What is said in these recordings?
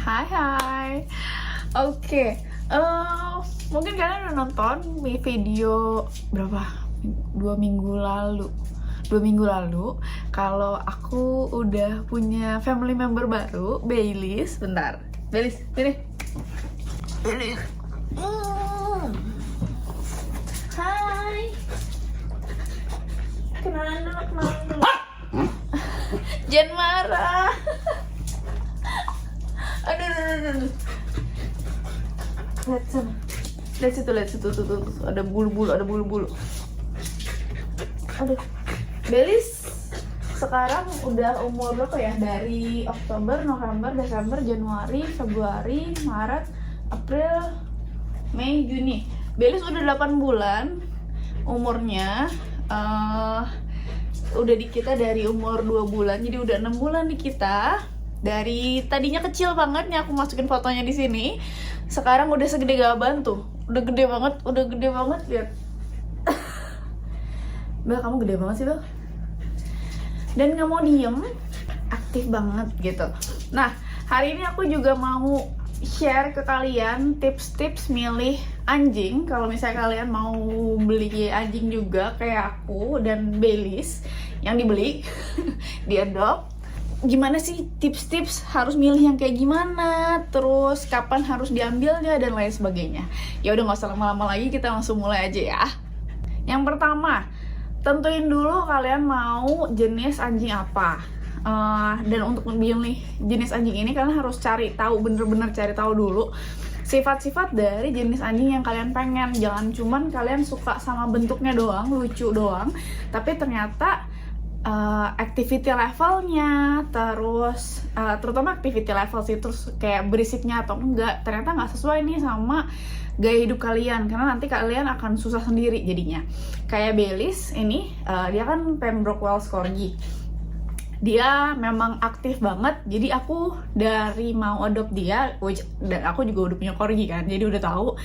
Hai hai. Oke, mungkin kalian udah nonton video berapa? 2 minggu lalu. 2 minggu lalu, kalau aku udah punya family member baru, Baileys. Bentar, Baileys, sini. Baileys. Hai. Kenalan dulu. Jangan marah. Aduh. Lihat situ, tuh. Ada bulu-bulu. Aduh. Baileys sekarang udah umur berapa ya? Dari Oktober, November, Desember, Januari, Februari, Maret, April, Mei, Juni. Baileys udah 8 bulan umurnya. Udah di kita dari umur 2 bulan, jadi udah 6 bulan di kita. Dari tadinya kecil banget nih, aku masukin fotonya di sini. Sekarang udah segede gaban tuh. Udah gede banget, lihat. Bel, kamu gede banget sih, Bel. Dan nggak mau diem, aktif banget gitu. Nah, hari ini aku juga mau share ke kalian tips-tips milih anjing. Kalau misalnya kalian mau beli anjing juga kayak aku dan Baileys yang dibeli, diadopt. Gimana sih tips-tips harus milih yang kayak gimana, terus kapan harus diambilnya dan lain sebagainya. Ya udah nggak usah lama-lama lagi, kita langsung mulai aja ya. Yang pertama, tentuin dulu kalian mau jenis anjing apa. Dan untuk memilih jenis anjing ini kalian harus cari tahu, bener-bener cari tahu dulu sifat-sifat dari jenis anjing yang kalian pengen. Jangan cuman kalian suka sama bentuknya doang, lucu doang, tapi ternyata activity levelnya, terus terutama activity level sih, terus kayak berisiknya atau enggak, ternyata nggak sesuai nih sama gaya hidup kalian, karena nanti kalian akan susah sendiri jadinya. Kayak Baileys ini, dia kan Pembroke Welsh Corgi. Dia memang aktif banget, jadi aku dari mau adopt dia, dan aku juga udah punya Corgi kan, jadi udah tahu,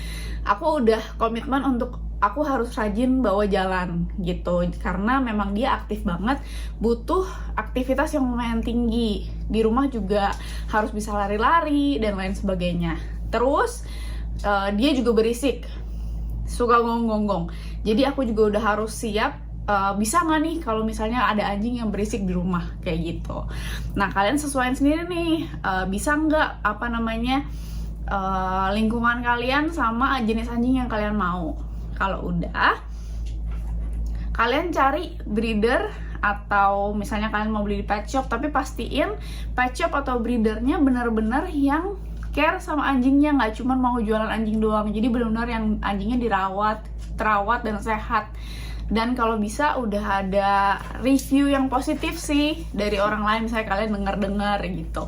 aku udah komitmen untuk aku harus rajin bawa jalan gitu, karena memang dia aktif banget, butuh aktivitas yang lumayan tinggi. Di rumah juga harus bisa lari-lari dan lain sebagainya. Terus dia juga berisik, suka gonggong-gonggong. Jadi aku juga udah harus siap, bisa nggak nih kalau misalnya ada anjing yang berisik di rumah kayak gitu. Nah, kalian sesuaiin sendiri nih, bisa nggak lingkungan kalian sama jenis anjing yang kalian mau. Kalau udah, kalian cari breeder, atau misalnya kalian mau beli di pet shop, tapi pastiin pet shop atau breedernya benar-benar yang care sama anjingnya, nggak cuma mau jualan anjing doang. Jadi benar-benar yang anjingnya terawat dan sehat. Dan kalau bisa udah ada review yang positif sih dari orang lain, misalnya kalian dengar gitu.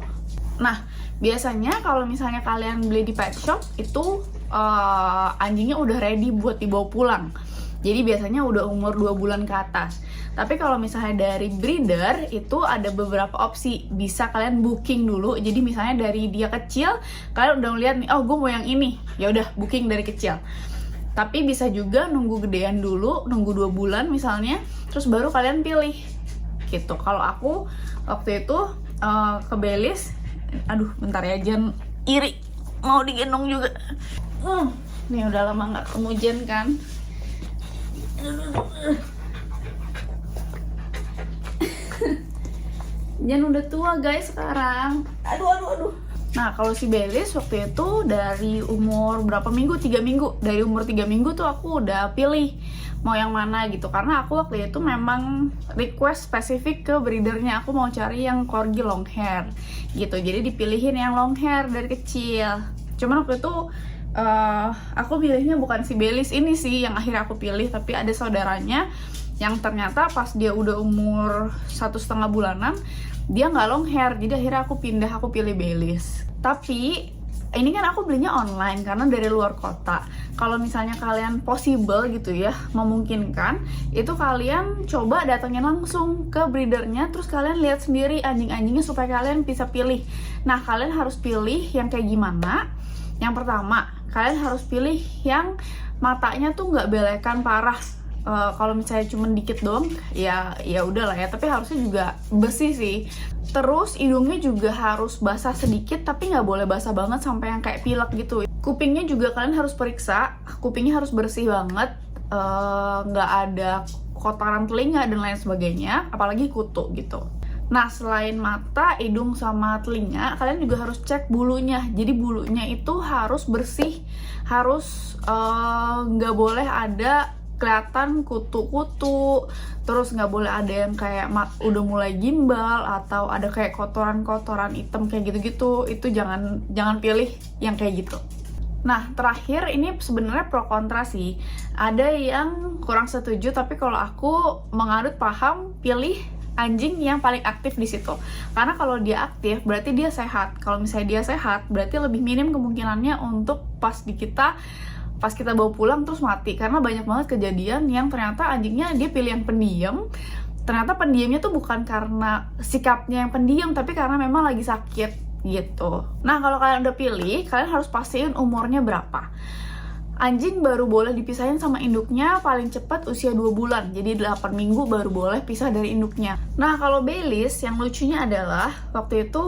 Nah, biasanya kalau misalnya kalian beli di pet shop itu anjingnya udah ready buat dibawa pulang. Jadi biasanya udah umur 2 bulan ke atas. Tapi kalau misalnya dari breeder itu ada beberapa opsi, bisa kalian booking dulu. Jadi misalnya dari dia kecil, kalian udah ngeliat nih, oh gue mau yang ini, ya udah booking dari kecil. Tapi bisa juga nunggu gedean dulu, nunggu 2 bulan misalnya, terus baru kalian pilih gitu. Kalau aku waktu itu ke Baileys, aduh bentar ya, jangan iri, mau digendong juga. Nih udah lama nggak kemudian kan. Jan udah tua guys sekarang. Aduh. Nah, kalau si Baileys waktu itu dari umur berapa minggu? 3 minggu. Dari umur 3 minggu tuh aku udah pilih mau yang mana gitu. Karena aku waktu itu memang request spesifik ke breedernya. Aku mau cari yang Corgi long hair gitu. Jadi dipilihin yang long hair dari kecil. Cuman waktu itu aku pilihnya bukan si Baileys ini sih yang akhirnya aku pilih, tapi ada saudaranya yang ternyata pas dia udah umur 1,5 bulanan dia nggak long hair, jadi akhirnya aku pilih Baileys. Tapi ini kan aku belinya online karena dari luar kota. Kalau misalnya kalian possible gitu ya, memungkinkan, itu kalian coba datengin langsung ke breedernya, terus kalian lihat sendiri anjing-anjingnya supaya kalian bisa pilih. Nah, kalian harus pilih yang kayak gimana? Yang pertama, kalian harus pilih yang matanya tuh nggak belekan parah. Kalau misalnya cuma dikit doang ya udahlah ya, tapi harusnya juga bersih sih. Terus hidungnya juga harus basah sedikit, tapi nggak boleh basah banget sampai yang kayak pilek gitu. Kupingnya juga kalian harus periksa, kupingnya harus bersih banget, nggak ada kotoran telinga dan lain sebagainya, apalagi kutu gitu. Nah, selain mata, hidung, sama telinga, kalian juga harus cek bulunya. Jadi bulunya itu harus bersih, harus nggak boleh ada kelihatan kutu-kutu, terus nggak boleh ada yang kayak udah mulai gimbal atau ada kayak kotoran-kotoran hitam kayak gitu-gitu. Itu jangan pilih yang kayak gitu. Nah, terakhir ini sebenarnya pro kontra sih. Ada yang kurang setuju, tapi kalau aku menganut paham pilih anjing yang paling aktif di situ. Karena kalau dia aktif berarti dia sehat. Kalau misalnya dia sehat berarti lebih minim kemungkinannya untuk pas kita bawa pulang terus mati. Karena banyak banget kejadian yang ternyata anjingnya dia pilih yang pendiam. Ternyata pendiamnya tuh bukan karena sikapnya yang pendiam, tapi karena memang lagi sakit gitu. Nah, kalau kalian udah pilih, kalian harus pastiin umurnya berapa. Anjing baru boleh dipisahin sama induknya paling cepat usia 2 bulan. Jadi 8 minggu baru boleh pisah dari induknya. Nah, kalau Baileys yang lucunya adalah waktu itu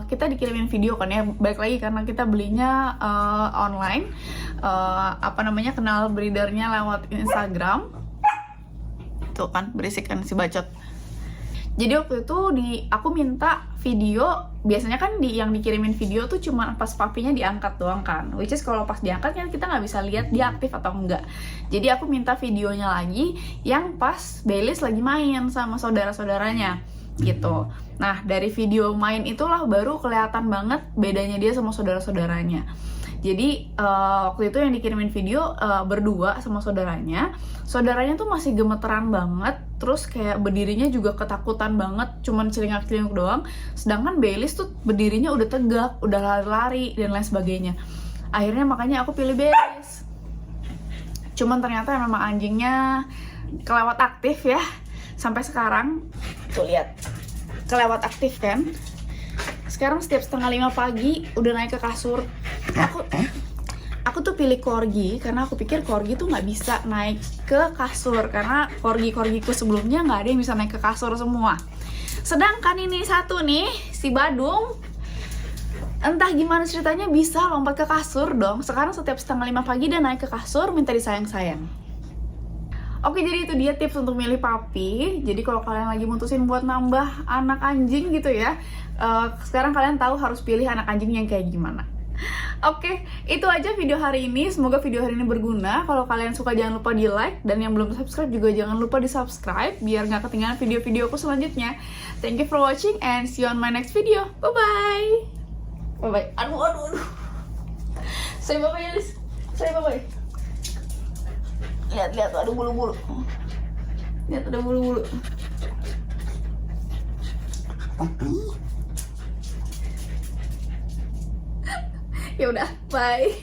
kita dikirimin video kan ya, balik lagi karena kita belinya online. Kenal breedernya lewat Instagram. Tuh kan, berisik kan si bacot. Jadi waktu itu aku minta video, biasanya kan yang dikirimin video tuh cuma pas papinya diangkat doang kan. Which is kalau pas diangkat kan kita nggak bisa lihat dia aktif atau enggak. Jadi aku minta videonya lagi yang pas Baileys lagi main sama saudara-saudaranya gitu. Nah, dari video main itulah baru kelihatan banget bedanya dia sama saudara-saudaranya. Jadi waktu itu yang dikirimin video berdua sama saudaranya tuh masih gemeteran banget, terus kayak berdirinya juga ketakutan banget, cuman celingak-celinguk doang. Sedangkan Baileys tuh berdirinya udah tegak, udah lari-lari dan lain sebagainya. Akhirnya makanya aku pilih Baileys. Cuman ternyata memang anjingnya kelewat aktif ya sampai sekarang. Tuh lihat, kelewat aktif kan. Sekarang setiap 4:30 pagi udah naik ke kasur. Aku tuh pilih corgi karena aku pikir corgi tuh nggak bisa naik ke kasur karena corgiku sebelumnya nggak ada yang bisa naik ke kasur semua. Sedangkan ini satu nih, si Badung, entah gimana ceritanya bisa lompat ke kasur dong. Sekarang setiap 4:30 pagi dia naik ke kasur minta disayang-sayang. Oke, jadi itu dia tips untuk milih puppy. Jadi kalau kalian lagi mutusin buat nambah anak anjing gitu ya, sekarang kalian tahu harus pilih anak anjing yang kayak gimana. Oke, itu aja video hari ini. Semoga video hari ini berguna. Kalau kalian suka jangan lupa di like, dan yang belum subscribe juga jangan lupa di subscribe biar nggak ketinggalan video-videoku selanjutnya. Thank you for watching and see you on my next video. Bye-bye. Bye-bye. Aduh. Say bye-bye, Alice. Say bye-bye. Lihat, ada bulu-bulu. Lihat, ada bulu-bulu. Ya udah, bye.